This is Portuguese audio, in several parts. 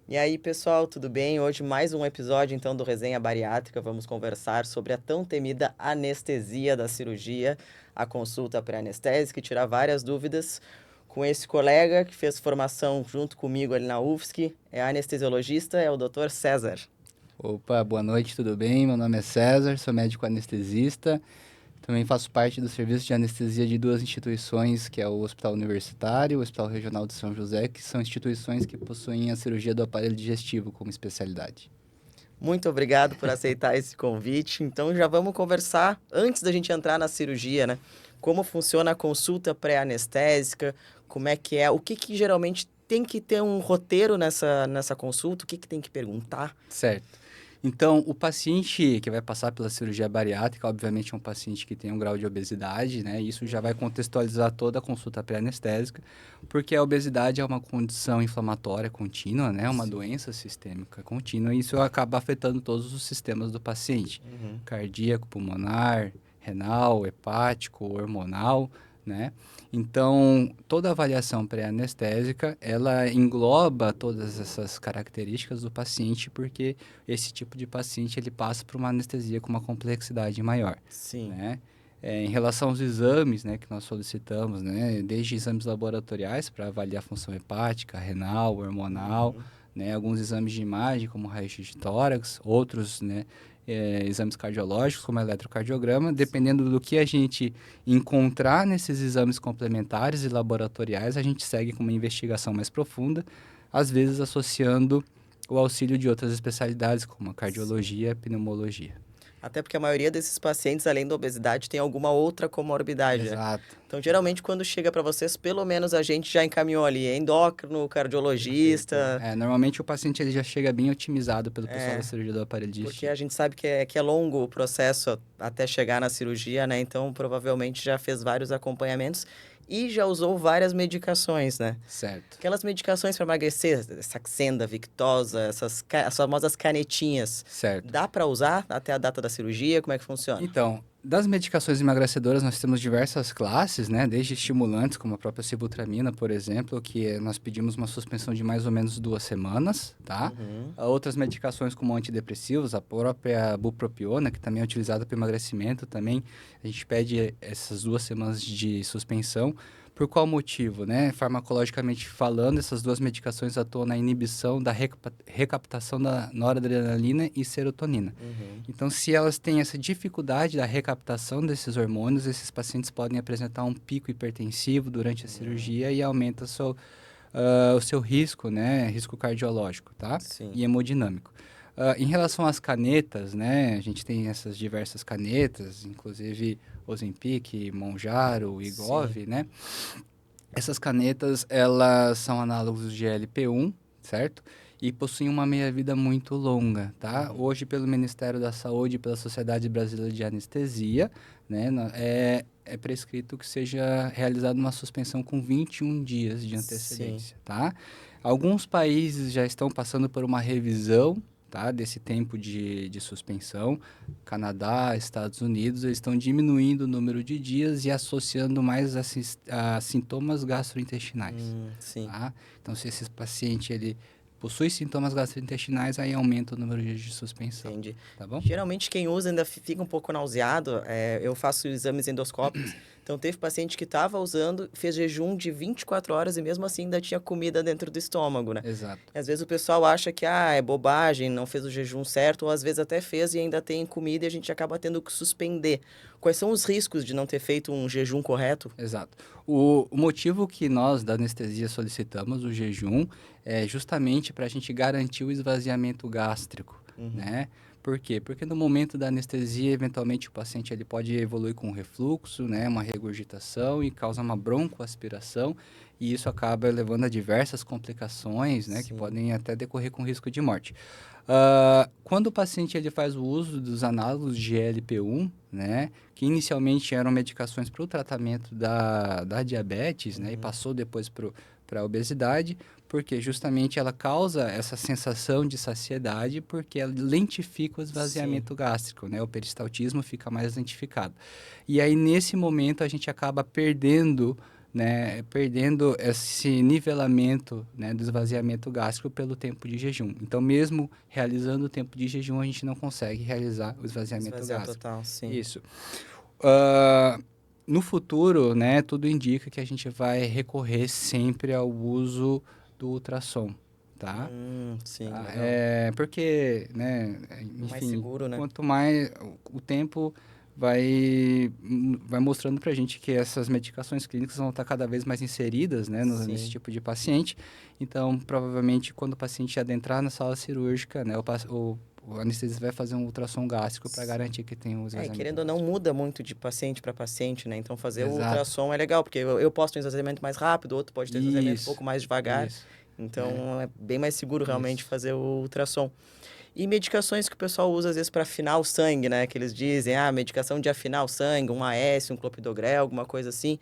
E aí, pessoal, tudo bem? Hoje mais um episódio então do Resenha Bariátrica. Vamos conversar sobre a tão temida anestesia da cirurgia, a consulta pré-anestésica e tirar várias dúvidas com esse colega que fez formação junto comigo ali na UFSC, é anestesiologista, é o Dr. César. Opa, boa noite, tudo bem? Meu nome é César, sou médico anestesista. Também faço parte do serviço de anestesia de duas instituições, que é o Hospital Universitário e o Hospital Regional de São José, que são instituições que possuem a cirurgia do aparelho digestivo como especialidade. Muito obrigado por aceitar esse convite. Então já vamos conversar antes da gente entrar na cirurgia, né? Como funciona a consulta pré-anestésica, como é que é, o que que geralmente tem que ter um roteiro nessa consulta, o que que tem que perguntar? Certo. Então, o paciente que vai passar pela cirurgia bariátrica, obviamente, é um paciente que tem um grau de obesidade, né? Isso já vai contextualizar toda a consulta pré-anestésica, porque a obesidade é uma condição inflamatória contínua, né? Uma Sim. doença sistêmica contínua, e isso acaba afetando todos os sistemas do paciente: Uhum. cardíaco, pulmonar, renal, hepático, hormonal, né? Então, toda avaliação pré-anestésica, ela engloba todas essas características do paciente, porque esse tipo de paciente ele passa por uma anestesia com uma complexidade maior, Sim. né? Em relação aos exames, né, que nós solicitamos, né, desde exames laboratoriais para avaliar a função hepática, renal, hormonal, Uhum. né, alguns exames de imagem, como raio-x de tórax, outros, né, exames cardiológicos, como eletrocardiograma, Sim. dependendo do que a gente encontrar nesses exames complementares e laboratoriais, a gente segue com uma investigação mais profunda, às vezes associando o auxílio de outras especialidades, como a Sim. cardiologia e a pneumologia. Até porque a maioria desses pacientes, além da obesidade, tem alguma outra comorbidade, né? Exato. Então, geralmente, quando chega para vocês, pelo menos a gente já encaminhou ali endócrino, Perfeito. cardiologista, Normalmente o paciente ele já chega bem otimizado pelo pessoal da é, cirurgia do aparelho porque a digestivo. gente sabe que é longo o processo até chegar na cirurgia, né? Então, provavelmente já fez vários acompanhamentos e já usou várias medicações, né? Certo. Aquelas medicações para emagrecer, Saxenda, Victoza, as famosas canetinhas, Certo. dá para usar até a data da cirurgia? Como é que funciona? Então, das medicações emagrecedoras, nós temos diversas classes, né? Desde estimulantes, como a própria sibutramina, por exemplo, que nós pedimos uma suspensão de mais ou menos 2 semanas, tá? Uhum. Outras medicações como antidepressivos, a própria bupropiona, que também é utilizada para emagrecimento, também a gente pede essas 2 semanas de suspensão. Por qual motivo, né? Farmacologicamente falando, essas duas medicações atuam na inibição da recaptação da noradrenalina e serotonina. Uhum. Então, se elas têm essa dificuldade da recaptação desses hormônios, esses pacientes podem apresentar um pico hipertensivo durante a cirurgia e aumenta o seu risco, né? Risco cardiológico, tá? Sim. E hemodinâmico. Em relação às canetas, né? A gente tem essas diversas canetas, inclusive Ozempic, Mounjaro, Sim. Wegovy, né? Essas canetas, elas são análogos de LP1, certo? E possuem uma meia-vida muito longa, tá? Uhum. Hoje, pelo Ministério da Saúde e pela Sociedade Brasileira de Anestesia, né, é prescrito que seja realizada uma suspensão com 21 dias de Sim. antecedência, tá? Alguns países já estão passando por uma revisão, tá, desse tempo de suspensão. Canadá, Estados Unidos, eles estão diminuindo o número de dias e associando mais a sintomas gastrointestinais, Sim. tá? Então, se esse paciente ele possui sintomas gastrointestinais, aí aumenta o número de dias de suspensão, Entendi. tá bom? Geralmente quem usa ainda fica um pouco nauseado. Eu faço exames endoscópicos. Então teve paciente que estava usando, fez jejum de 24 horas e mesmo assim ainda tinha comida dentro do estômago, né? Exato. E às vezes o pessoal acha que é bobagem, não fez o jejum certo, ou às vezes até fez e ainda tem comida e a gente acaba tendo que suspender. Quais são os riscos de não ter feito um jejum correto? Exato. O motivo que nós da anestesia solicitamos o jejum é justamente para a gente garantir o esvaziamento gástrico, Uhum. né? Por quê? Porque no momento da anestesia, eventualmente o paciente ele pode evoluir com refluxo, né? Uma regurgitação e causa uma broncoaspiração e isso acaba levando a diversas complicações, né? Que Sim. podem até decorrer com risco de morte. Quando o paciente ele faz o uso dos análogos de GLP-1, né, que inicialmente eram medicações para o tratamento da diabetes, né, e Uhum. passou depois para a obesidade, porque justamente ela causa essa sensação de saciedade, porque ela lentifica o Sim. esvaziamento gástrico, né, o peristaltismo fica mais lentificado. E aí, nesse momento, a gente acaba perdendo né, perdendo esse nivelamento, né, do esvaziamento gástrico pelo tempo de jejum. Então, mesmo realizando o tempo de jejum, a gente não consegue realizar o esvaziamento Esvaziar gástrico. total, sim. Isso. Ah, no futuro, né, tudo indica que a gente vai recorrer sempre ao uso do ultrassom, tá? Sim, Tá? legal. Porque, né, Mais enfim, seguro, né? quanto mais o tempo vai mostrando pra gente que essas medicações clínicas vão estar cada vez mais inseridas, né, nesse Sim. tipo de paciente. Então, provavelmente, quando o paciente adentrar na sala cirúrgica, né, o anestesista vai fazer um ultrassom gástrico para Sim. garantir que tem um esvaziamento Querendo ou não, gástrico. muda muito de paciente para paciente, né? Então, fazer o Exato. ultrassom é legal, porque eu posso ter um esvaziamento mais rápido, o outro pode ter um esvaziamento um Isso, pouco mais devagar. isso, né? Então, é bem mais seguro realmente Isso. fazer o ultrassom. E medicações que o pessoal usa às vezes para afinar o sangue, né? Que eles dizem, medicação de afinar o sangue, um AS, um clopidogrel, alguma coisa assim.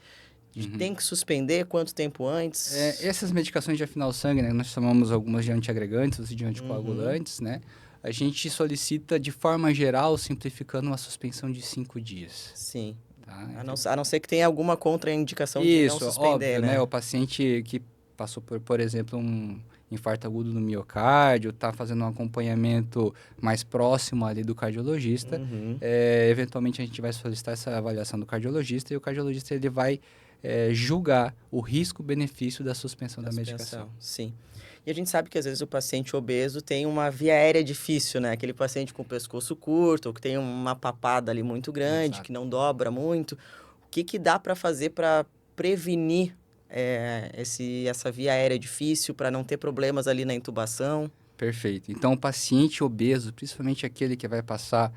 Uhum. Tem que suspender quanto tempo antes? Essas medicações de afinar o sangue, né, nós chamamos algumas de antiagregantes e de Uhum, anticoagulantes, né? A gente solicita, de forma geral, simplificando, uma suspensão de 5 dias, sim. tá? A não ser que tenha alguma contraindicação de não Isso, suspender, óbvio, né? né? O paciente que passou por exemplo, um infarto agudo no miocárdio, está fazendo um acompanhamento mais próximo ali do cardiologista, Uhum. eventualmente a gente vai solicitar essa avaliação do cardiologista e o cardiologista ele vai julgar o risco-benefício da suspensão Da da medicação. suspensão, sim. E a gente sabe que às vezes o paciente obeso tem uma via aérea difícil, né? Aquele paciente com o pescoço curto, ou que tem uma papada ali muito grande, que Exato. não dobra muito. O que que dá para fazer para prevenir essa via aérea difícil, para não ter problemas ali na intubação? Perfeito. Então, o paciente obeso, principalmente aquele que vai passar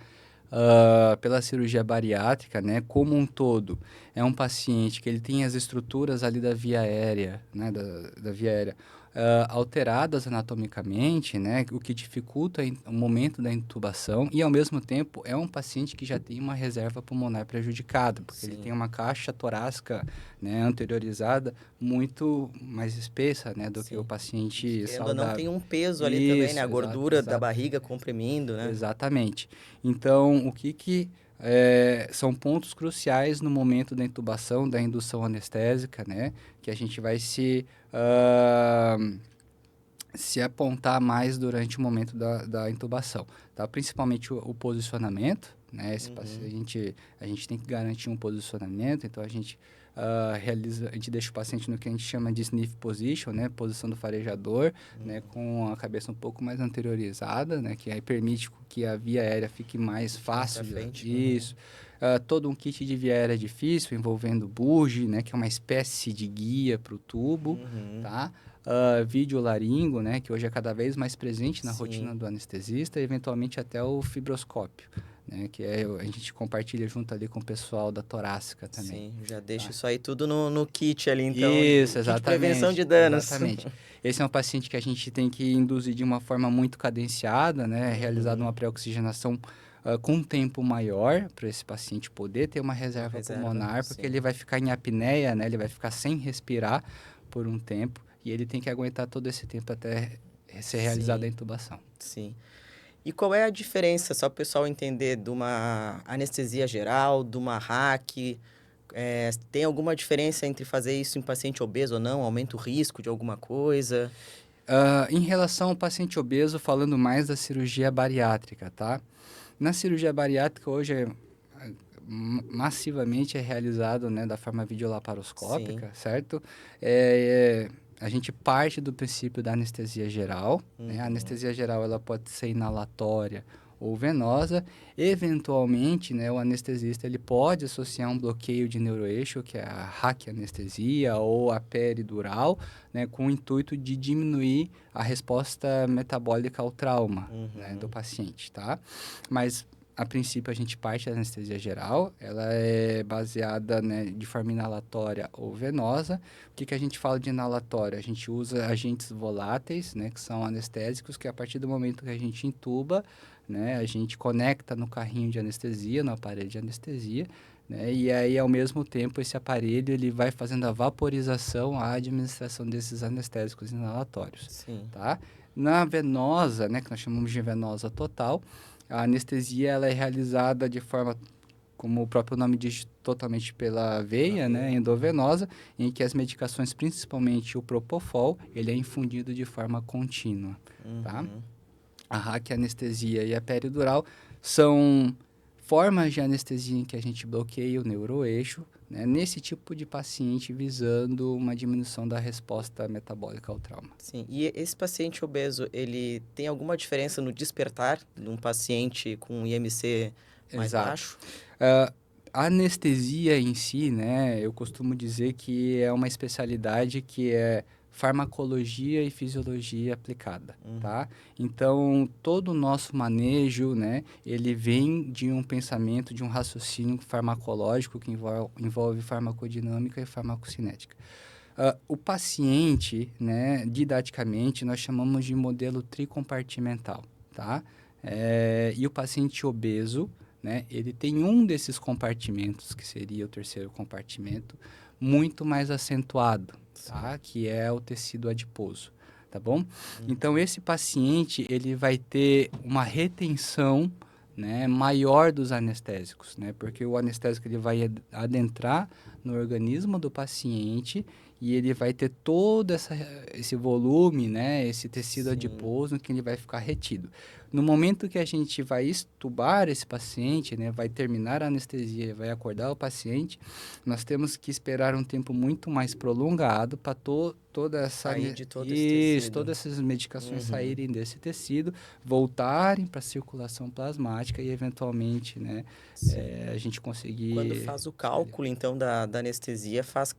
pela cirurgia bariátrica, né, como um todo, é um paciente que ele tem as estruturas ali da via aérea, né, da via aérea, alteradas anatomicamente, né, o que dificulta o momento da intubação e, ao mesmo tempo, é um paciente que já tem uma reserva pulmonar prejudicada, porque ele tem Sim, uma caixa torácica, né, anteriorizada muito mais espessa, né, do que o sim. E que, paciente querendo ou não, tem saudável. um peso ali também, né? A Isso, gordura da barriga comprimindo, né? exatamente. Então, são pontos cruciais no momento da intubação, da indução anestésica, né? Que a gente vai se apontar mais durante o momento da intubação, tá? Principalmente o posicionamento, né? Uhum, A gente tem que garantir um posicionamento, então a gente deixa o paciente no que a gente chama de sniff position, né? Posição do farejador, né? uhum. Com a cabeça um pouco mais anteriorizada, né? Que aí permite que a via aérea fique mais Mais pra fácil. frente. Uhum, Isso. Todo um kit de via aérea difícil, envolvendo bugie, né? Que é uma espécie de guia para o tubo, uhum. tá? Videolaringo, né, que hoje é cada vez mais presente na Sim. rotina do anestesista, e eventualmente até o fibroscópio, né, a gente compartilha junto ali com o pessoal da torácica também, Sim, já deixa tá? isso aí tudo no kit ali, então, Isso, kit de prevenção de exatamente, danos. exatamente. Esse é um paciente que a gente tem que induzir de uma forma muito cadenciada, né, realizar uma Uhum, pré-oxigenação com um tempo maior para esse paciente poder ter uma uma reserva reserva, pulmonar, porque ele sim, vai ficar em apneia, né, ele vai ficar sem respirar por um tempo e ele tem que aguentar todo esse tempo até ser realizada a sim, intubação. sim. E qual é a diferença, só para o pessoal entender, de uma anestesia geral, de uma hack? Tem alguma diferença entre fazer isso em paciente obeso ou não? Aumenta o risco de alguma coisa? Em relação ao paciente obeso, falando mais da cirurgia bariátrica, tá? Na cirurgia bariátrica, hoje, massivamente é realizado, né, da forma Sim. videolaparoscópica, certo? É, a gente parte do princípio da anestesia geral, né? A Uhum. anestesia geral ela pode ser inalatória ou venosa. Eventualmente, né, o anestesista ele pode associar um bloqueio de neuroeixo, que é a raquianestesia ou a peridural, né, com o intuito de diminuir a resposta metabólica ao trauma, né, do Uhum. paciente, tá? Mas a princípio, a gente parte da anestesia geral, ela é baseada, né, de forma inalatória ou venosa. O que a gente fala de inalatória? A gente usa agentes voláteis, né, que são anestésicos, que a partir do momento que a gente intuba, né, a gente conecta no carrinho de anestesia, no aparelho de anestesia, né, e aí, ao mesmo tempo, esse aparelho ele vai fazendo a vaporização, a administração desses anestésicos inalatórios, Sim. tá? Na venosa, né, que nós chamamos de venosa total, a anestesia ela é realizada de forma como o próprio nome diz, totalmente pela veia, né, endovenosa, em que as medicações, principalmente o Propofol, ele é infundido de forma contínua, tá? Uhum. A raquianestesia e a peridural são formas de anestesia em que a gente bloqueia o neuroeixo, né, nesse tipo de paciente visando uma diminuição da resposta metabólica ao trauma. Sim, e esse paciente obeso, ele tem alguma diferença no despertar de um paciente com IMC mais Exato. baixo? A anestesia em si, né, eu costumo dizer que é uma especialidade que é farmacologia e fisiologia aplicada, tá? Então, todo o nosso manejo, né, ele vem de um pensamento, de um raciocínio farmacológico que envolve farmacodinâmica e farmacocinética. O paciente, né, didaticamente, nós chamamos de modelo tricompartimental, tá? E o paciente obeso, né, ele tem um desses compartimentos, que seria o terceiro compartimento, muito mais acentuado, tá? Que é o tecido adiposo, tá bom? Então, esse paciente, ele vai ter uma retenção, né, maior dos anestésicos, né? Porque o anestésico ele vai adentrar no organismo do paciente e ele vai ter todo esse volume, né, esse tecido Sim. adiposo que ele vai ficar retido. No momento que a gente vai extubar esse paciente, né, vai terminar a anestesia, vai acordar o paciente, nós temos que esperar um tempo muito mais prolongado para toda essa Sair de todo esse tecido. todas essas medicações saírem desse tecido, voltarem para a circulação plasmática e eventualmente, né, a gente conseguir. Quando faz o cálculo, então, da anestesia, faz,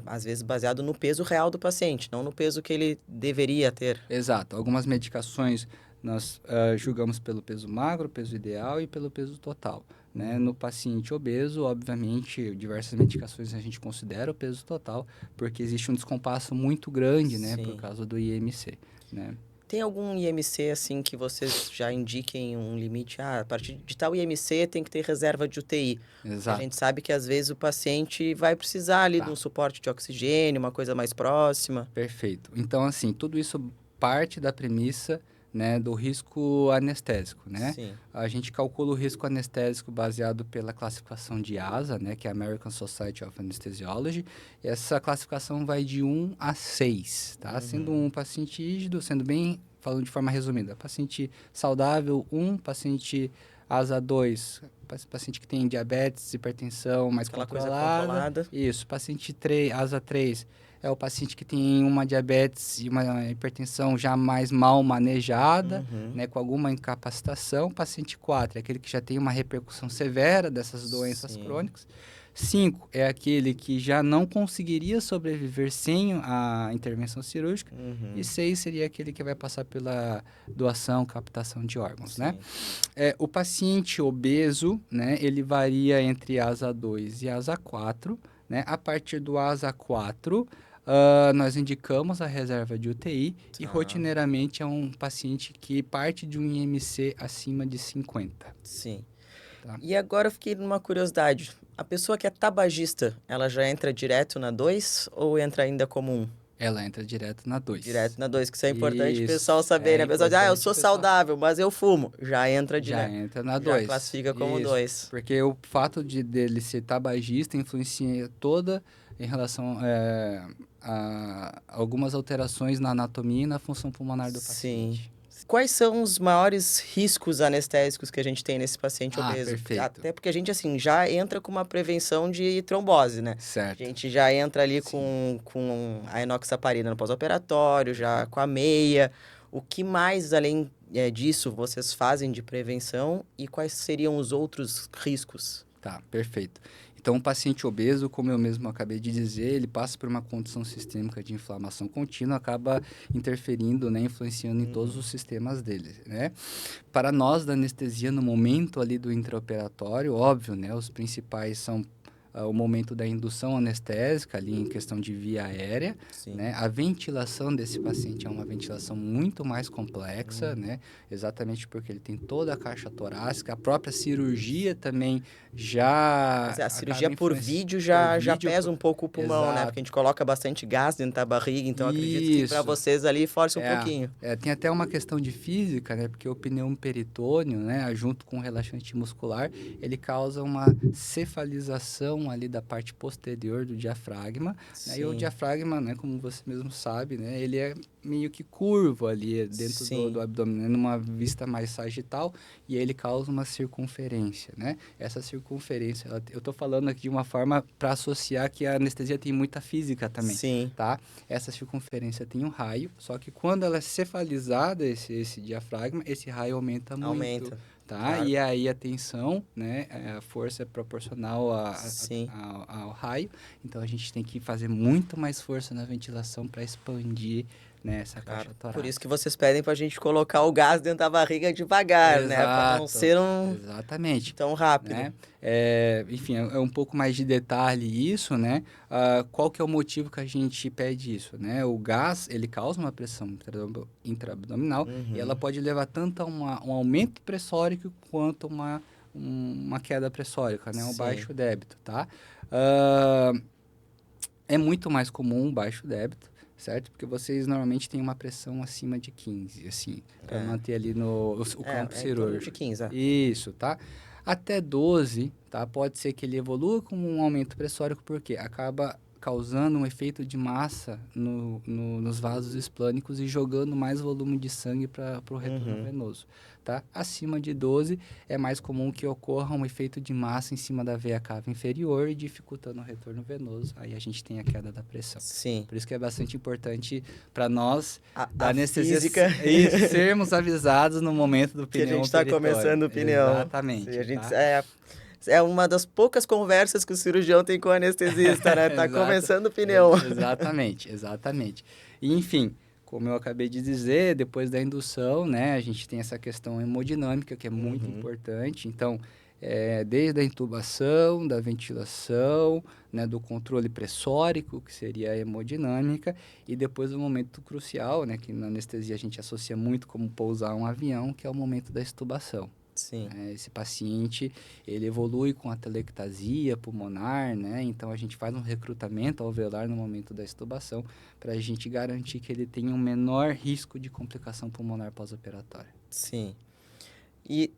às vezes, baseado no peso real do paciente, não no peso que ele deveria ter. Exato. Algumas medicações nós julgamos pelo peso magro, peso ideal e pelo peso total, né? No paciente obeso, obviamente, diversas medicações a gente considera o peso total, porque existe um descompasso muito grande, né, por Sim. causa do IMC, né? Tem algum IMC, assim, que vocês já indiquem um limite? Ah, a partir de tal IMC tem que ter reserva de UTI. Porque a Exato. gente sabe que, às vezes, o paciente vai precisar ali de um suporte de oxigênio, uma coisa mais próxima. Perfeito. Então, assim, tudo isso parte da premissa, né, do risco anestésico, né? Sim. A gente calcula o risco anestésico baseado pela classificação de ASA, né, que é a American Society of Anesthesiology. E essa classificação vai de 1 a 6, tá? Sendo um paciente rígido, sendo bem, falando de forma resumida, paciente saudável, 1, paciente ASA 2, paciente que tem diabetes, hipertensão mais Aquela coisa controlada. controlada. Isso, paciente 3, ASA 3, é o paciente que tem uma diabetes e uma hipertensão já mais mal manejada, né, com alguma incapacitação. Paciente 4 é aquele que já tem uma repercussão severa dessas doenças crônicas. 5 é aquele que já não conseguiria sobreviver sem a intervenção cirúrgica. E 6 seria aquele que vai passar pela doação, captação de órgãos, né? O paciente obeso, né, ele varia entre ASA 2 e ASA 4, né? A partir do ASA 4, nós indicamos a reserva de UTI e rotineiramente é um paciente que parte de um IMC acima de 50. Sim. Tá. E agora eu fiquei numa curiosidade. A pessoa que é tabagista, ela já entra direto na 2 ou entra ainda como 1? Ela entra direto na 2. Direto na 2, que isso é importante o Isso, pessoal saber, né? A pessoa diz, eu sou saudável, mas eu fumo. Já entra Já direto. entra na Já 2. classifica como 2. Porque o fato dele ser tabagista influencia toda em relação a algumas alterações na anatomia e na função pulmonar do paciente. Quais são os maiores riscos anestésicos que a gente tem nesse paciente obeso? Perfeito. Até porque a gente, assim, já entra com uma prevenção de trombose, né? Certo. A gente já entra ali com a enoxaparina no pós-operatório, já com a meia. O que mais, além disso, vocês fazem de prevenção e quais seriam os outros riscos? Tá, perfeito. Então, o paciente obeso, como eu mesmo acabei de dizer, ele passa por uma condição sistêmica de inflamação contínua, acaba interferindo, né, influenciando em todos os sistemas dele, né? Para nós da anestesia, no momento ali do intraoperatório, óbvio, né, os principais são o momento da indução anestésica ali em questão de via aérea, Sim. né? A ventilação desse paciente é uma ventilação muito mais complexa, né? Exatamente porque ele tem toda a caixa torácica, a própria cirurgia também já Mas a cirurgia acaba por influenciando vídeo por já vídeo. pesa um pouco o pulmão, né? Porque a Exato. gente coloca bastante gás dentro da barriga, então acredito que para Isso. vocês ali força um É, pouquinho. tem até uma questão de física, né? Porque o pneu peritônio, né, junto com o relaxante muscular, ele causa uma cefalização ali da parte posterior do diafragma, né? E o Sim, diafragma, né, como você mesmo sabe, né, ele é meio que curvo ali dentro do sim, abdômen, né, numa vista mais sagital, e aí ele causa uma circunferência, né? Essa circunferência, eu tô falando aqui de uma forma para associar que a anestesia tem muita física também, sim, tá? Essa circunferência tem um raio, só que quando ela é cefalizada, esse diafragma, esse raio aumenta muito, aumenta, tá? claro, E aí a tensão, né, a força é proporcional sim. ao raio, então a gente tem que fazer muito mais força na ventilação para expandir, né, essa Claro. caixa Por isso que torácica. vocês pedem pra gente colocar o gás dentro da barriga devagar, né? Pra não Exato, ser um exatamente, tão rápido. né? Enfim, é um pouco mais de detalhe isso, né? Qual que é o motivo que a gente pede isso, né? O gás, ele causa uma pressão intraabdominal e ela Uhum. pode levar tanto a um aumento pressórico quanto uma queda pressórica, né? Um Sim. baixo débito, tá? Ah, é muito mais comum um baixo débito, certo? Porque vocês normalmente têm uma pressão acima de 15, assim, para É. manter ali o campo É em torno de cirúrgico. 15, é. Isso, tá? Até 12, tá? Pode ser que ele evolua com um aumento pressórico, porque acaba causando um efeito de massa nos vasos esplânicos e jogando mais volume de sangue para o retorno Uhum. venoso, tá? Acima de 12 é mais comum que ocorra um efeito de massa em cima da veia cava inferior e dificultando o retorno venoso. Aí a gente tem a queda da pressão. Sim. Por isso que é bastante importante para nós da A anestesia física isso, sermos avisados no momento do que a gente pneu está peritônio. começando o pneu. Sim, Exatamente, a gente tá? é uma das poucas conversas que o cirurgião tem com o anestesista, né? Tá Exato, começando o pneu. exatamente, exatamente. E, enfim, como eu acabei de dizer, depois da indução, né, a gente tem essa questão hemodinâmica que é muito Uhum. importante. Então, desde a intubação, da ventilação, né, do controle pressórico, que seria a hemodinâmica, e depois o momento crucial, né, que na anestesia a gente associa muito como pousar um avião, que é o momento da extubação. Sim. Esse paciente, ele evolui com atelectasia pulmonar, né? Então, a gente faz um recrutamento alveolar no momento da extubação para a gente garantir que ele tenha um menor risco de complicação pulmonar pós-operatória. Sim. E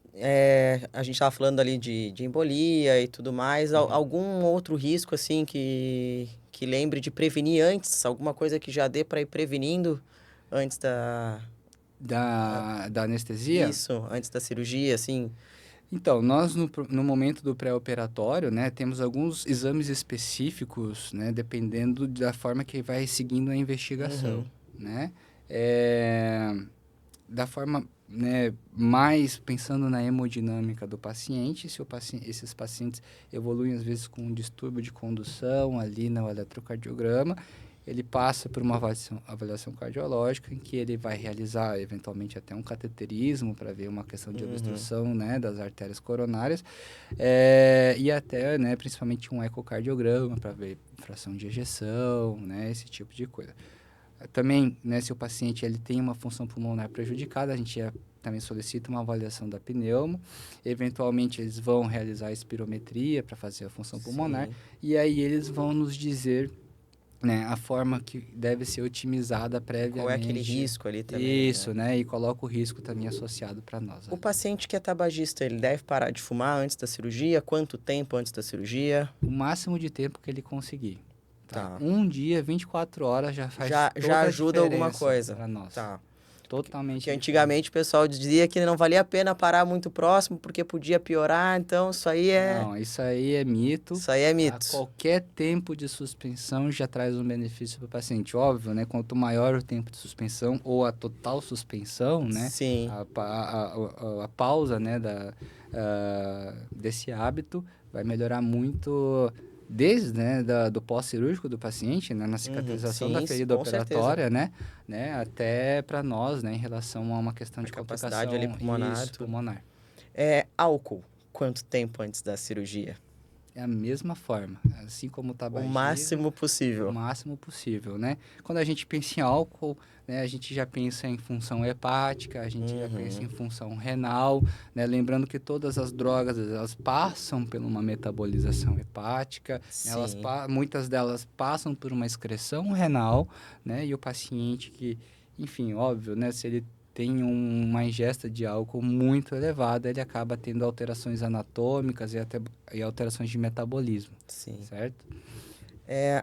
a gente estava falando ali de embolia e tudo mais. Uhum. Algum outro risco, assim, que lembre de prevenir antes? Alguma coisa que já dê para ir prevenindo antes a- Da anestesia? isso, antes da cirurgia, assim? Então, nós no momento do pré-operatório, né, temos alguns exames específicos, né, dependendo da forma que vai seguindo a investigação, Uhum. né? É, da forma, né, mais pensando na hemodinâmica do paciente, se esses pacientes evoluem às vezes com um distúrbio de condução ali no eletrocardiograma, ele passa por uma avaliação cardiológica em que ele vai realizar eventualmente até um cateterismo para ver uma questão de Uhum. obstrução, né, das artérias coronárias, e até, né, principalmente um ecocardiograma para ver fração de ejeção, né, esse tipo de coisa. Também, né, se o paciente ele tem uma função pulmonar prejudicada, a gente também solicita uma avaliação da pneumo. Eventualmente, eles vão realizar a espirometria para fazer a função pulmonar. Sim. E aí, eles vão nos dizer, né, a forma que deve ser otimizada Qual é aquele previamente. risco ali também, Isso, né? né? E coloca o risco também associado para nós O ali. paciente que é tabagista, ele deve parar de fumar antes da cirurgia? Quanto tempo antes da cirurgia? O máximo de tempo que ele conseguir. Tá? Tá. Um dia, 24 horas já faz Já toda a ajuda alguma diferença coisa. para nós. Tá. Porque Totalmente diferente. antigamente o pessoal dizia que não valia a pena parar muito próximo porque podia piorar, então Não, isso aí é mito. isso aí é Tá? mito. Qualquer tempo de suspensão já traz um benefício para o paciente. Óbvio, né? Quanto maior o tempo de suspensão ou a total suspensão, né? Sim. A pausa, né? Desse hábito vai melhorar muito desde, né? Do pós-cirúrgico do paciente, né? Na Uhum. cicatrização da Sim, ferida com certeza. operatória, né? Até para nós, né? Em relação a uma questão A de capacidade ali complicação pulmonar, isso, tudo. pulmonar. Álcool. Quanto tempo antes da cirurgia? É a mesma forma, assim como o O tabagismo, máximo o possível. máximo possível, né? Quando a gente pensa em álcool, né, a gente já pensa em função hepática, a gente já pensa Uhum. em função renal, né? Lembrando que todas as drogas, elas passam por uma metabolização hepática, né? Sim. Muitas delas passam por uma excreção renal, né? E o paciente que, enfim, óbvio, né? Se ele tem uma ingesta de álcool muito elevada, ele acaba tendo alterações anatômicas e até e alterações de metabolismo, Sim. certo?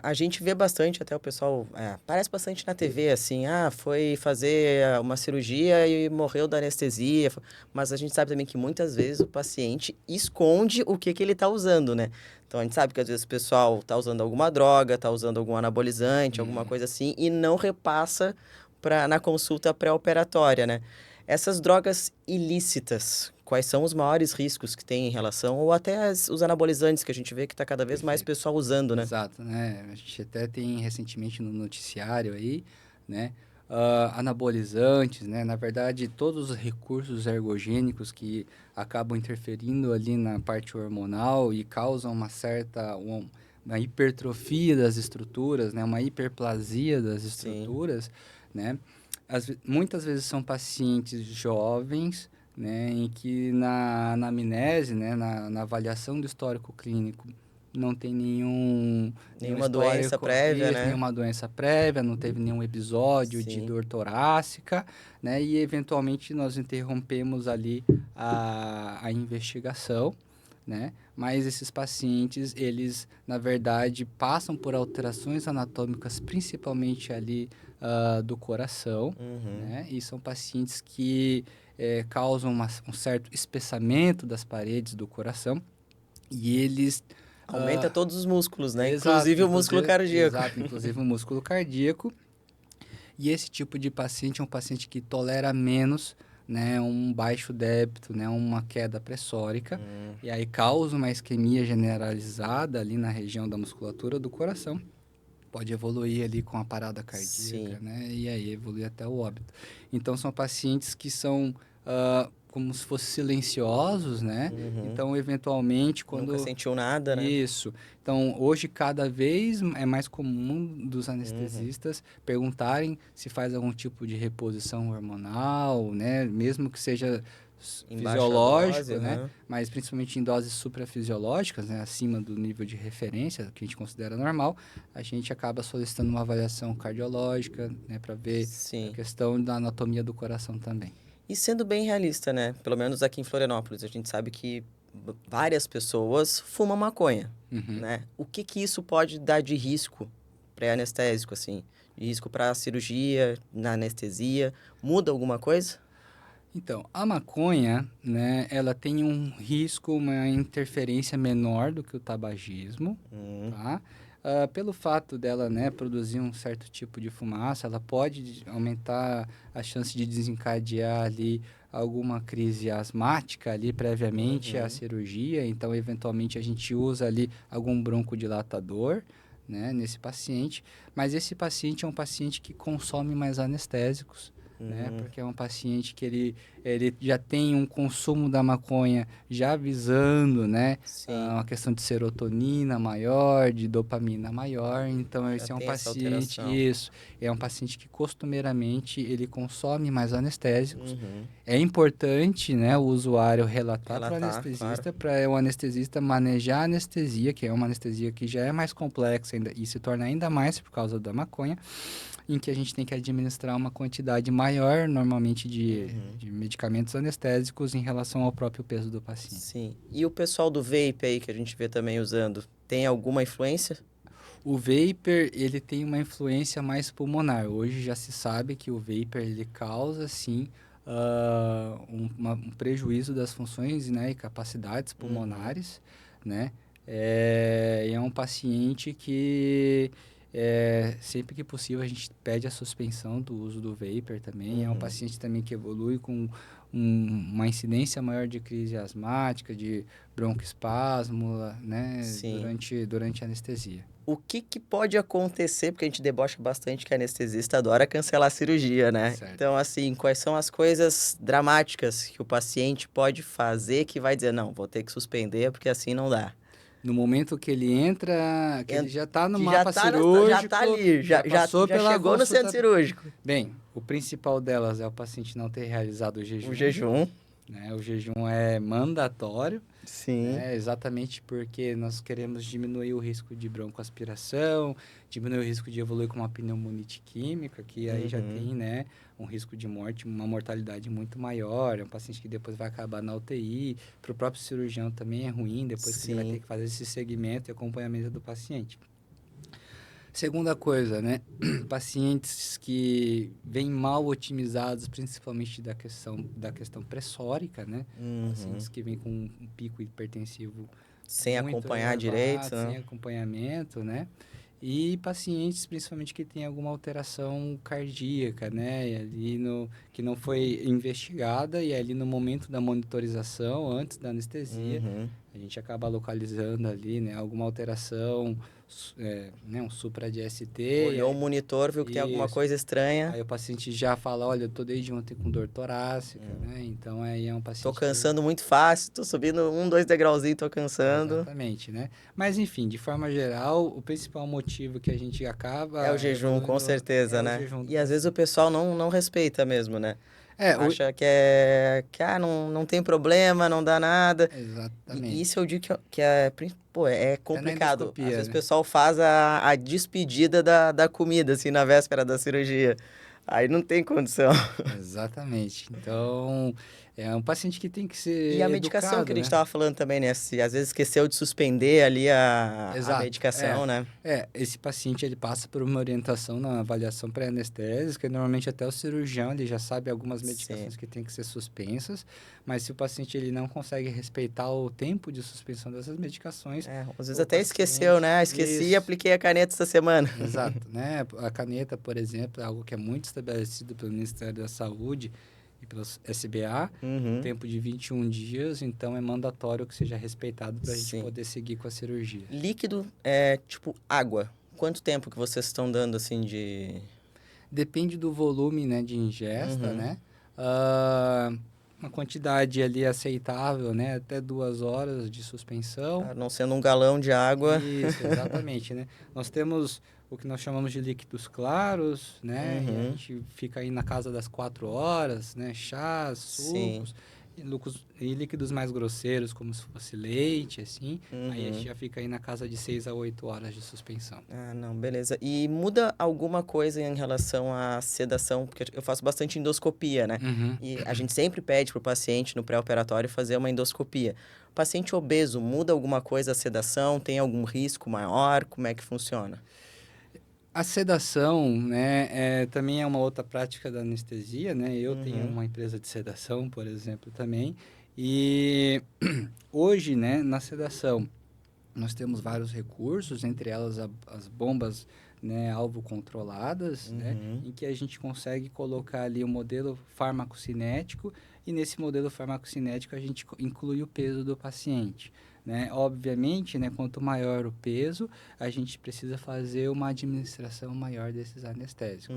A gente vê bastante, até o pessoal, aparece bastante na TV, assim, foi fazer uma cirurgia e morreu da anestesia. Mas a gente sabe também que muitas vezes o paciente esconde o que ele está usando, né? Então a gente sabe que às vezes o pessoal está usando alguma droga, está usando algum anabolizante, alguma Hum. coisa assim, e não repassa na consulta pré-operatória, né? Essas drogas ilícitas, quais são os maiores riscos que tem em relação, ou até os anabolizantes, que a gente vê que está cada vez mais Perfeito. pessoal usando, né? Exato, né? A gente até tem recentemente no noticiário aí, né? Anabolizantes, né? Na verdade, todos os recursos ergogênicos que acabam interferindo ali na parte hormonal e causam uma hipertrofia das estruturas, né? Uma hiperplasia das Sim. estruturas, né? Muitas vezes são pacientes jovens, né? Em que na anamnese, né? Na avaliação do histórico clínico, não tem nenhum Nenhuma doença histórico, prévia, isso, né? nenhuma doença prévia, não teve nenhum episódio de Sim. dor torácica, né? E eventualmente nós interrompemos ali a investigação, né? Mas esses pacientes, eles, na verdade, passam por alterações anatômicas, principalmente ali do coração, Uhum. né? E são pacientes que causam um certo espessamento das paredes do coração e eles Aumenta todos os músculos, né? exato, Inclusive o músculo cardíaco. inclusive o músculo cardíaco. E esse tipo de paciente é um paciente que tolera menos, né, um baixo débito, né, uma queda pressórica, Hum, e aí causa uma isquemia generalizada ali na região da musculatura do coração. Pode evoluir ali com a parada cardíaca, sim. né, e aí evoluir até o óbito. Então são pacientes que são como se fossem silenciosos, né? Uhum. Então, eventualmente, Nunca quando sentiu nada, né? isso. Então, hoje, cada vez é mais comum dos Uhum. anestesistas perguntarem se faz algum tipo de reposição hormonal, né? Mesmo que seja Em baixa dose, fisiológico, né? aham. Mas principalmente em doses suprafisiológicas, né? Acima do nível de referência, que a gente considera normal, a gente acaba solicitando uma avaliação cardiológica, né? Para ver a Sim. questão da anatomia do coração também. E sendo bem realista, né? Pelo menos aqui em Florianópolis, a gente sabe que várias pessoas fumam maconha, Uhum. né? O que que isso pode dar de risco pré-anestésico, assim? De risco para cirurgia, na anestesia? Muda alguma coisa? Então, a maconha, né, ela tem um risco, uma interferência menor do que o tabagismo, Hum, tá? Pelo fato dela, né, produzir um certo tipo de fumaça, ela pode aumentar a chance de desencadear ali alguma crise asmática ali previamente à uhum. cirurgia, então eventualmente a gente usa ali algum broncodilatador, né, nesse paciente, mas esse paciente é um paciente que consome mais anestésicos, né? Hum, Porque é um paciente que ele já tem um consumo da maconha já visando, né? sim. Uma questão de serotonina maior, de dopamina maior. Então, Já esse é um tem essa paciente, alteração. isso, é um paciente que costumeiramente ele consome mais anestésicos. Uhum. É importante, né, o usuário relatar para o Relatar, claro. anestesista, para o anestesista manejar a anestesia, que é uma anestesia que já é mais complexa ainda, e se torna ainda mais por causa da maconha, em que a gente tem que administrar uma quantidade maior, normalmente, Uhum. de medicamentos anestésicos em relação ao próprio peso do paciente. Sim. E o pessoal do vape aí que a gente vê também usando, tem alguma influência? O vapor, ele tem uma influência mais pulmonar. Hoje já se sabe que o vapor, ele causa, sim, um prejuízo das funções, né, e capacidades Uhum. pulmonares, né? E é um paciente que, sempre que possível, a gente pede a suspensão do uso do vapor também. É um Uhum. paciente também que evolui com uma incidência maior de crise asmática, de broncoespasmo, né, Sim. durante a anestesia. O que que pode acontecer, porque a gente debocha bastante que anestesista adora cancelar a cirurgia, né? Certo. Então, assim, quais são as coisas dramáticas que o paciente pode fazer que vai dizer, não, vou ter que suspender porque assim não dá. No momento que ele entra, que ele já está no Que mapa já cirúrgico, tá ali, já passou pela chegou no centro consulta. cirúrgico. Bem, o principal delas é o paciente não ter realizado o jejum. O jejum. Né? O jejum é mandatório, Sim. né? Exatamente porque nós queremos diminuir o risco de broncoaspiração, diminuir o risco de evoluir com uma pneumonite química, que aí já tem, né, um risco de morte, uma mortalidade muito maior. É um paciente que depois vai acabar na UTI. Para o próprio cirurgião também é ruim, depois que ele vai ter que fazer esse segmento e acompanhamento do paciente. Segunda coisa, né? Pacientes que vêm mal otimizados, principalmente da questão pressórica, né? Pacientes que vêm com um pico hipertensivo sem muito acompanhar elevado, direito, sem né? acompanhamento, né? E pacientes, principalmente, que têm alguma alteração cardíaca, né? E ali que não foi investigada e ali no momento da monitorização, antes da anestesia, a gente acaba localizando ali, né? Alguma alteração, né? Um supra de ST. Olhou o monitor, viu que tem alguma coisa estranha. Aí o paciente já fala, olha, eu tô desde ontem com dor torácica, né? Então, aí é um paciente... Tô cansando muito fácil, tô subindo 2 degrauzinhos, tô cansando. Exatamente, né? Mas, enfim, de forma geral, o principal motivo que a gente acaba... É o jejum, com certeza, né? O jejum do E às vezes o pessoal não respeita mesmo, né? Acha que não tem problema, não dá nada. Exatamente. E isso eu digo que é complicado. Às vezes o pessoal faz a despedida da comida, assim, na véspera da cirurgia. Aí não tem condição. Exatamente. Então, é um paciente que tem que ser E a medicação educado, que a gente né? estava falando também, né? Se às vezes esqueceu de suspender ali a medicação, né? Esse paciente ele passa por uma orientação na avaliação pré-anestésica, e normalmente até o cirurgião ele já sabe algumas medicações que têm que ser suspensas, mas se o paciente ele não consegue respeitar o tempo de suspensão dessas medicações... às vezes até esqueceu, né? Esqueci e apliquei a caneta essa semana. Exato, né? A caneta, por exemplo, é algo que é muito estabelecido pelo Ministério da Saúde e pelo SBA, tempo de 21 dias, então é mandatório que seja respeitado para a gente poder seguir com a cirurgia. Líquido é tipo água. Quanto tempo que vocês estão dando, assim, de... Depende do volume, né, de ingesta, né? Uma quantidade ali aceitável, né? Até 2 horas de suspensão. Não sendo um galão de água. Isso, exatamente, né? Nós temos o que nós chamamos de líquidos claros, né? E a gente fica aí na casa das 4 horas, né? Chás, sucos. E líquidos mais grosseiros, como se fosse leite, assim. Aí a gente já fica aí na casa de 6 a 8 horas de suspensão. Não, beleza. E muda alguma coisa em relação à sedação? Porque eu faço bastante endoscopia, né? E a gente sempre pede pro paciente, no pré-operatório, fazer uma endoscopia. O paciente obeso, muda alguma coisa a sedação? Tem algum risco maior? Como é que funciona? A sedação, né, também é uma outra prática da anestesia, né? Eu tenho uma empresa de sedação, por exemplo, também. E hoje, né, na sedação, nós temos vários recursos, entre elas as bombas, né, alvo controladas, né, em que a gente consegue colocar ali o modelo farmacocinético e nesse modelo farmacocinético a gente inclui o peso do paciente. Né? Obviamente, né, quanto maior o peso, a gente precisa fazer uma administração maior desses anestésicos.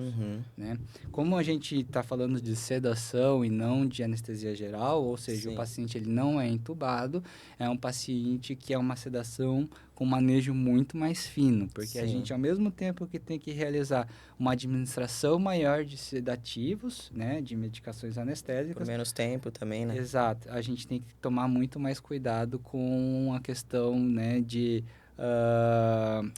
Né? Como a gente está falando de sedação e não de anestesia geral, ou seja, o paciente ele não é entubado, é um paciente que é uma sedação com manejo muito mais fino, porque a gente, ao mesmo tempo que tem que realizar uma administração maior de sedativos, né, de medicações anestésicas... Por menos tempo também, né? Exato. A gente tem que tomar muito mais cuidado com a questão, né, de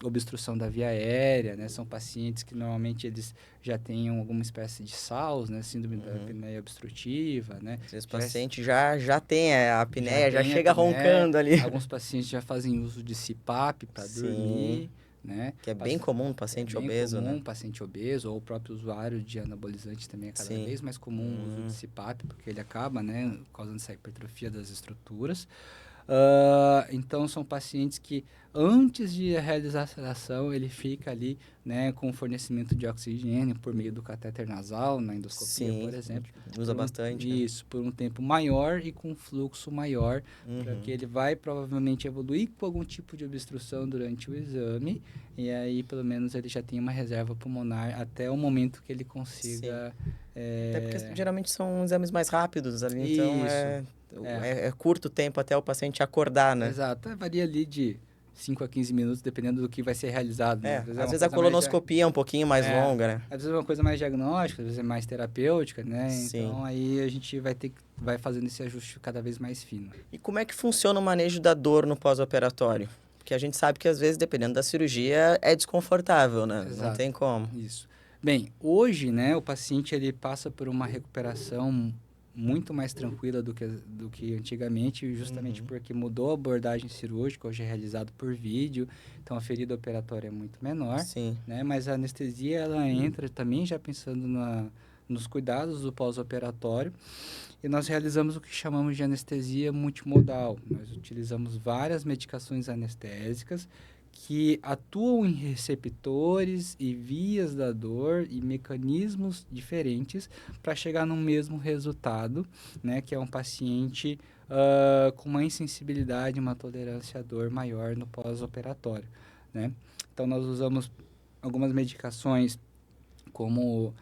obstrução da via aérea, né? São pacientes que normalmente eles já têm alguma espécie de SALS, né? Síndrome da apneia obstrutiva, né? Esse paciente já tem a apneia, já chega roncando ali. Alguns pacientes já fazem uso de CPAP para dormir, né? Que é bem comum no paciente obeso, né? É bem comum, paciente obeso, ou o próprio usuário de anabolizante também é cada vez mais comum o uso de CPAP, porque ele acaba, né, causando essa hipertrofia das estruturas. Então, são pacientes que, antes de realizar a sedação, ele fica ali, né, com fornecimento de oxigênio por meio do catéter nasal, na endoscopia, por exemplo. Usa bastante. Isso, por um tempo maior e com fluxo maior, para que ele vai provavelmente evoluir com algum tipo de obstrução durante o exame, e aí, pelo menos, ele já tem uma reserva pulmonar até o momento que ele consiga... Até porque, geralmente, são exames mais rápidos ali, então é curto tempo até o paciente acordar, né? Exato, varia ali de 5 a 15 minutos, dependendo do que vai ser realizado. Né? Às é uma vezes a coisa mais colonoscopia é um pouquinho mais longa, né? às vezes é uma coisa mais diagnóstica, às vezes é mais terapêutica, né? Sim. Então, aí a gente vai fazendo esse ajuste cada vez mais fino. E como é que funciona o manejo da dor no pós-operatório? Porque a gente sabe que, às vezes, dependendo da cirurgia, é desconfortável, né? Exato. Não tem como. Isso. Bem, hoje, né, o paciente ele passa por uma recuperação muito mais tranquila do que antigamente, justamente porque mudou a abordagem cirúrgica, hoje é realizado por vídeo, então a ferida operatória é muito menor, Sim. né, mas a anestesia ela entra também já pensando nos cuidados do pós-operatório, e nós realizamos o que chamamos de anestesia multimodal. Nós utilizamos várias medicações anestésicas que atuam em receptores e vias da dor e mecanismos diferentes para chegar no mesmo resultado, né, que é um paciente com uma insensibilidade, uma tolerância à dor maior no pós-operatório, né? Então, nós usamos algumas medicações como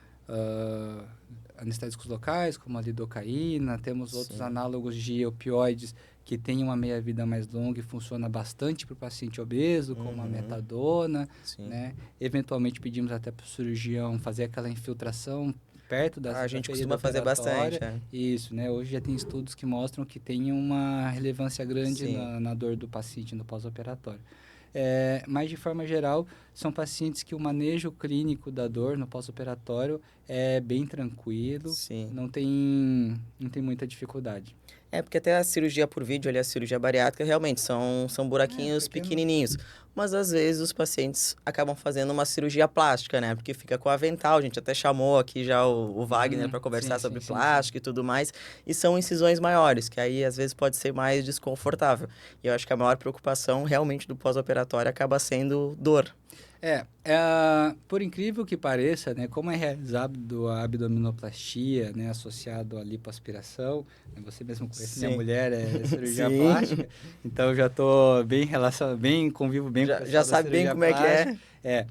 anestésicos locais, como a lidocaína, temos outros análogos de opioides que têm uma meia-vida mais longa e funciona bastante para o paciente obeso, como a metadona, né? Eventualmente pedimos até para o cirurgião fazer aquela infiltração perto da A gente ferida costuma fazer bastante, operatória. Isso, né? Hoje já tem estudos que mostram que tem uma relevância grande na dor do paciente no pós-operatório. Mas, de forma geral, são pacientes que o manejo clínico da dor no pós-operatório é bem tranquilo, não tem muita dificuldade. Porque até a cirurgia por vídeo, ali, a cirurgia bariátrica, realmente são buraquinhos pequenininhos. Mas, às vezes, os pacientes acabam fazendo uma cirurgia plástica, né? Porque fica com avental. A gente até chamou aqui já o Wagner para conversar sobre plástica e tudo mais. E são incisões maiores, que aí, às vezes, pode ser mais desconfortável. E eu acho que a maior preocupação, realmente, do pós-operatório acaba sendo dor. Por incrível que pareça, né, como é realizado a abdominoplastia, né, associado à lipoaspiração, né, você mesmo conhece, minha mulher é cirurgia plástica, então eu já estou convivo bem com o pessoal já da sabe bem cirurgia como plástica. é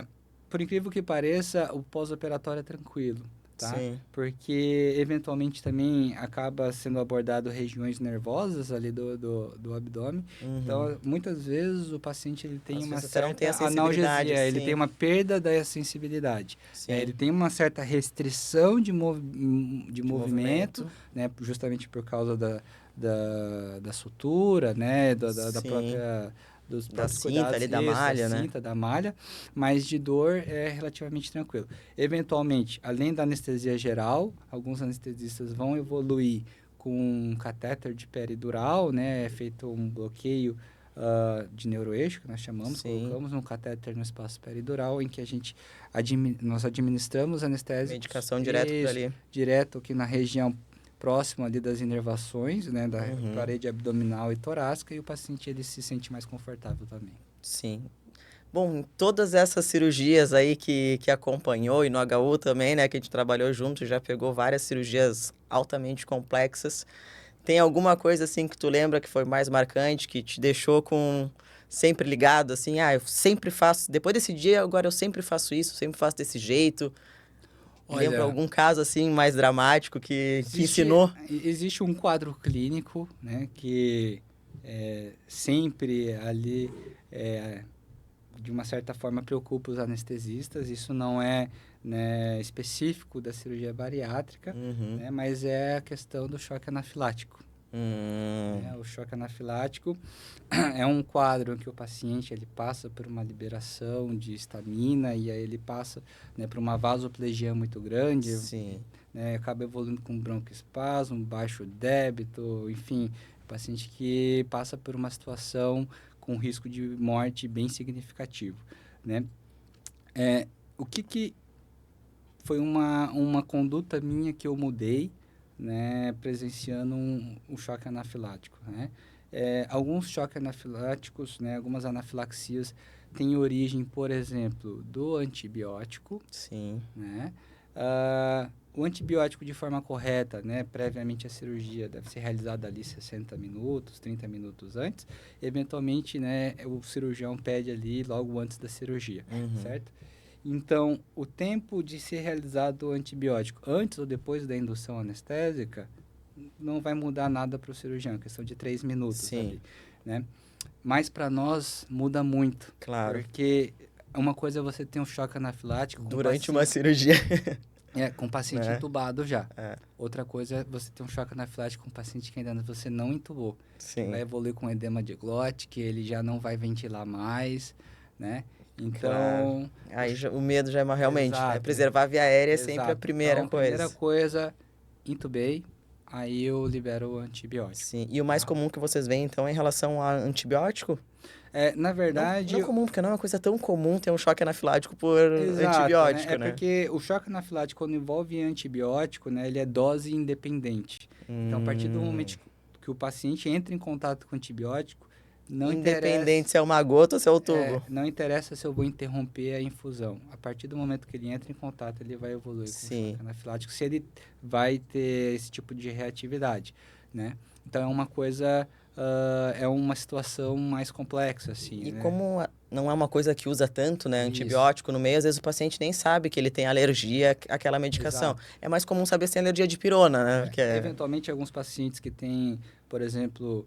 que Por incrível que pareça, o pós-operatório é tranquilo. Tá? Sim. Porque, eventualmente, também acaba sendo abordado regiões nervosas ali do abdômen. Então, muitas vezes, o paciente ele tem uma certa analgesia, ele tem uma perda da sensibilidade. Ele tem uma certa restrição de movimento, né? Justamente por causa da sutura, né? Da própria... da cinta ali, da malha, né? Da malha, mas de dor é relativamente tranquilo. Eventualmente, além da anestesia geral, alguns anestesistas vão evoluir com um catéter de peridural, né? É feito um bloqueio de neuroeixo, que nós chamamos, colocamos um catéter no espaço peridural, em que nós administramos anestésicos. Medicação direto por ali. Direto aqui na região próximo ali das inervações, né, da parede abdominal e torácica, e o paciente ele se sente mais confortável também. Sim. Bom, todas essas cirurgias aí que acompanhou, e no HU também, né, que a gente trabalhou junto, já pegou várias cirurgias altamente complexas. Tem alguma coisa, assim, que tu lembra que foi mais marcante, que te deixou sempre ligado, assim, eu sempre faço, depois desse dia, agora eu sempre faço isso, sempre faço desse jeito? Lembra algum caso, assim, mais dramático que ensinou? Existe um quadro clínico, né, que sempre ali, de uma certa forma, preocupa os anestesistas. Isso não é, né, específico da cirurgia bariátrica, né, mas é a questão do choque anafilático. O choque anafilático é um quadro em que o paciente ele passa por uma liberação de histamina e aí ele passa, né, por uma vasoplegia muito grande, né, acaba evoluindo com broncoespasmo, baixo débito, enfim, paciente que passa por uma situação com risco de morte bem significativo, né? O que foi uma conduta minha que eu mudei, né, presenciando um choque anafilático, né? Alguns choques anafiláticos, né, algumas anafilaxias têm origem, por exemplo, do antibiótico. Né? O antibiótico de forma correta, né, previamente à cirurgia, deve ser realizado ali 60 minutos, 30 minutos antes. Eventualmente, né, o cirurgião pede ali logo antes da cirurgia, certo? Então, o tempo de ser realizado o antibiótico antes ou depois da indução anestésica não vai mudar nada para o cirurgião, questão de 3 minutos ali, né? mas para nós muda muito. Claro. Porque uma coisa é você ter um choque anafilático Durante uma cirurgia. com o paciente Né? entubado já. É. Outra coisa é você ter um choque anafilático com um paciente que ainda você não entubou. Sim. Vai evoluir com edema de glote, que ele já não vai ventilar mais, né? Então... Claro. Aí o medo já é realmente, né? Exato. Preservar a via aérea é Exato. sempre a primeira então, coisa. Primeira coisa, intubei, aí eu libero o antibiótico. Sim. E o mais comum que vocês veem, então, é em relação a antibiótico? Na verdade... Não comum, porque não é uma coisa tão comum ter um choque anafilático por Exato, antibiótico, né? né? Porque o choque anafilático, quando envolve antibiótico, né, ele é dose independente. Então, a partir do momento que o paciente entra em contato com antibiótico, não Independente se é uma gota ou se é o tubo. não interessa se eu vou interromper a infusão. A partir do momento que ele entra em contato, ele vai evoluir com o choque anafilático, se ele vai ter esse tipo de reatividade, né? Então, é uma coisa... é uma situação mais complexa, assim, E né? como não é uma coisa que usa tanto, né, antibiótico no meio, às vezes o paciente nem sabe que ele tem alergia àquela medicação. Exato. É mais comum saber se tem alergia de pirona, né? Porque Eventualmente, alguns pacientes que têm, por exemplo,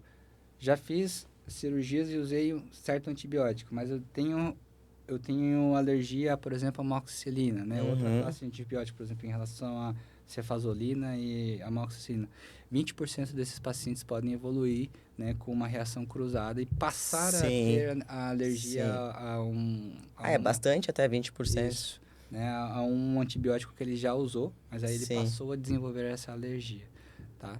já fiz cirurgias e usei um certo antibiótico, mas eu tenho alergia, por exemplo, à amoxicilina, né? Outra classe de antibiótico, por exemplo, em relação à cefazolina e amoxicilina. 20% desses pacientes podem evoluir, né, com uma reação cruzada e passar a ter a alergia é bastante, até 20%. Isso, né, a um antibiótico que ele já usou, mas aí ele passou a desenvolver essa alergia, tá?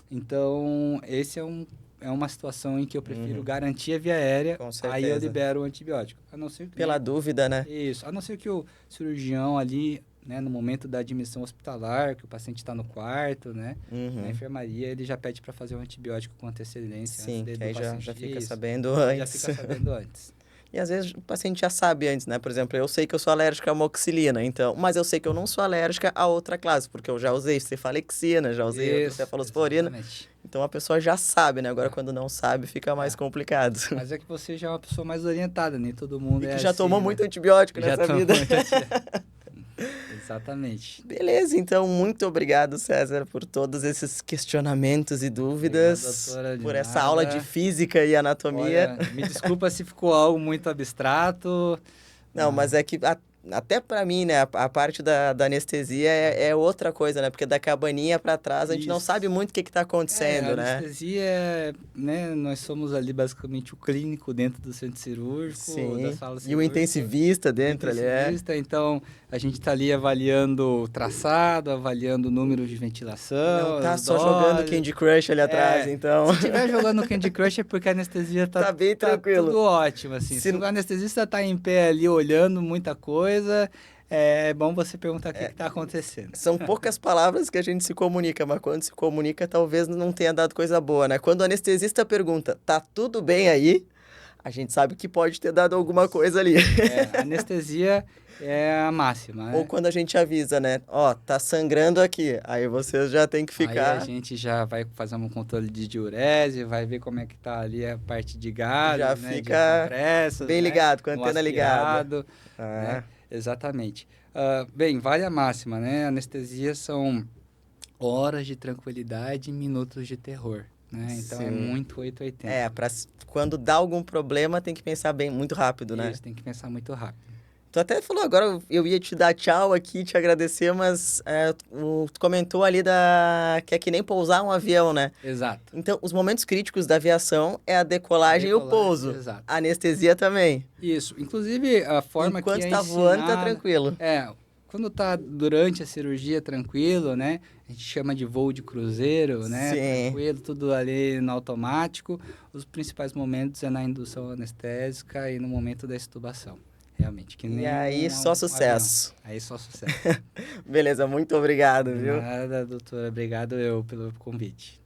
Então, esse é uma situação em que eu prefiro garantir a via aérea, aí eu libero o antibiótico. A não ser que, pela dúvida, né? Isso, a não ser que o cirurgião ali, né, no momento da admissão hospitalar, que o paciente está no quarto, né, na enfermaria, ele já pede para fazer um antibiótico com antecedência. Sim, antes que aí paciente. já fica sabendo antes. Já fica sabendo antes. E às vezes o paciente já sabe antes, né? Por exemplo, eu sei que eu sou alérgica à amoxicilina, então, mas eu sei que eu não sou alérgica a outra classe, porque eu já usei cefalexina, já usei cefalosporina. Exatamente. Então a pessoa já sabe, né? Agora quando não sabe, fica mais complicado. Mas é que você já é uma pessoa mais orientada, nem todo mundo que já tomou muito antibiótico nessa vida. Exatamente. Beleza, então muito obrigado, César, por todos esses questionamentos e dúvidas, Obrigado, doutora, por essa aula de física e anatomia. Olha, me desculpa se ficou algo muito abstrato. Não, mas é que até pra mim, né, a parte da anestesia é outra coisa, né? Porque da cabaninha pra trás a gente não sabe muito o que tá acontecendo, a né? anestesia, né, nós somos ali basicamente o clínico dentro do centro cirúrgico, da sala cirúrgica. E o intensivista dentro ali, Então, a gente tá ali avaliando o traçado, avaliando o número de ventilação. Não tá só jogando Candy Crush ali atrás, então. Se estiver jogando Candy Crush é porque a anestesia tá bem tranquilo. Tudo ótimo, assim. Se o anestesista tá em pé ali olhando muita coisa, é bom você perguntar o que está acontecendo. São poucas palavras que a gente se comunica, mas quando se comunica, talvez não tenha dado coisa boa, né? Quando o anestesista pergunta, tá tudo bem aí? A gente sabe que pode ter dado alguma coisa ali. Anestesia é a máxima, né? Ou quando a gente avisa, né? Ó, tá sangrando aqui. Aí vocês já tem que ficar... Aí a gente já vai fazer um controle de diurese, vai ver como é que tá ali a parte de gás, já né? fica bem ligado, com a antena ligada. Né? Exatamente. Bem, vale a máxima, né? Anestesia são horas de tranquilidade e minutos de terror, né? Então é muito 880. Quando dá algum problema, tem que pensar muito rápido, né? Isso, tem que pensar muito rápido. Tu até falou agora, eu ia te dar tchau aqui, te agradecer, mas tu comentou ali que é que nem pousar um avião, né? Exato. Então, os momentos críticos da aviação é a decolagem e o pouso. Exato. A anestesia também. Isso. Inclusive, a forma Enquanto que tá voando, tá tranquilo. Quando tá durante a cirurgia, tranquilo, né? A gente chama de voo de cruzeiro, né? Sim. Tranquilo, tudo ali no automático. Os principais momentos é na indução anestésica e no momento da extubação. Realmente. E aí, só sucesso. Aí, só sucesso. Beleza, muito obrigado, viu? Nada, doutora. Obrigado pelo convite.